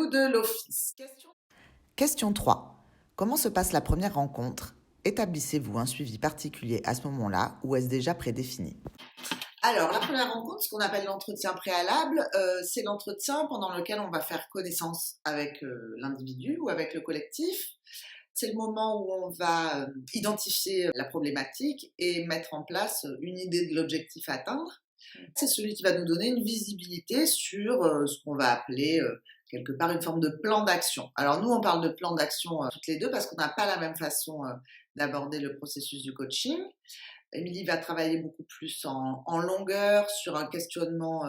ou de l'office. Question 3. Comment se passe la première rencontre? Établissez-vous un suivi particulier à ce moment-là ou est-ce déjà prédéfini? Alors, la première rencontre, ce qu'on appelle l'entretien préalable, c'est l'entretien pendant lequel on va faire connaissance avec l'individu ou avec le collectif. C'est le moment où on va identifier la problématique et mettre en place une idée de l'objectif à atteindre. C'est celui qui va nous donner une visibilité sur ce qu'on va appeler quelque part une forme de plan d'action. Alors nous, on parle de plan d'action toutes les deux parce qu'on n'a pas la même façon d'aborder le processus du coaching. Émilie va travailler beaucoup plus en longueur sur un questionnement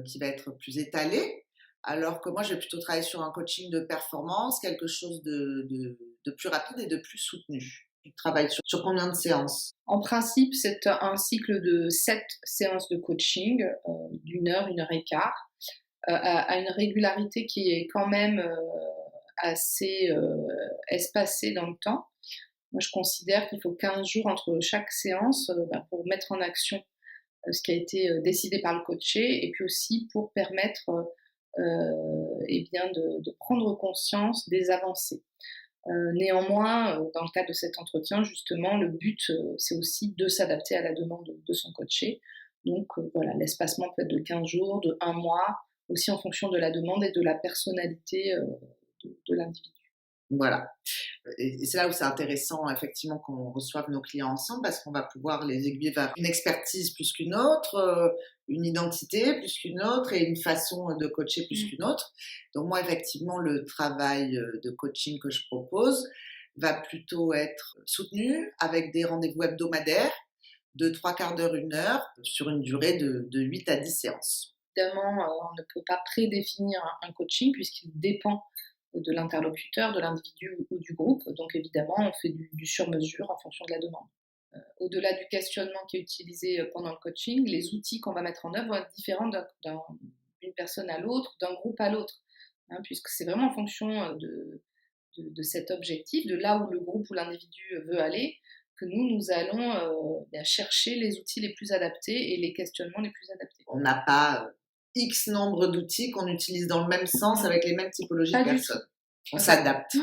qui va être plus étalé, alors que moi, je vais plutôt travailler sur un coaching de performance, quelque chose de plus rapide et de plus soutenu. Tu travailles sur combien de séances? En principe, c'est un cycle de 7 séances de coaching, d'une heure et quart, à une régularité qui est quand même assez espacée dans le temps. Moi, je considère qu'il faut 15 jours entre chaque séance pour mettre en action ce qui a été décidé par le coaché et puis aussi pour permettre de prendre conscience des avancées. Néanmoins, dans le cadre de cet entretien, justement, le but, c'est aussi de s'adapter à la demande de son coaché. Donc voilà, l'espacement peut être de 15 jours, de 1 mois, aussi en fonction de la demande et de la personnalité de l'individu. Voilà. Et c'est là où c'est intéressant, effectivement, qu'on reçoive nos clients ensemble parce qu'on va pouvoir les aiguiller vers une expertise plus qu'une autre, une identité plus qu'une autre et une façon de coacher plus qu'une autre. Donc moi, effectivement, le travail de coaching que je propose va plutôt être soutenu avec des rendez-vous hebdomadaires de 3/4 d'heure, 1 heure sur une durée de 8 à 10 séances. Évidemment, on ne peut pas prédéfinir un coaching puisqu'il dépend de l'interlocuteur, de l'individu ou du groupe. Donc évidemment, on fait du sur-mesure en fonction de la demande. Au-delà du questionnement qui est utilisé pendant le coaching, les outils qu'on va mettre en œuvre vont être différents d'une personne à l'autre, d'un groupe à l'autre, puisque c'est vraiment en fonction de cet objectif, de là où le groupe ou l'individu veut aller, que nous allons chercher les outils les plus adaptés et les questionnements les plus adaptés. On n'a pas X nombre d'outils qu'on utilise dans le même sens avec les mêmes typologies de personnes. On s'adapte.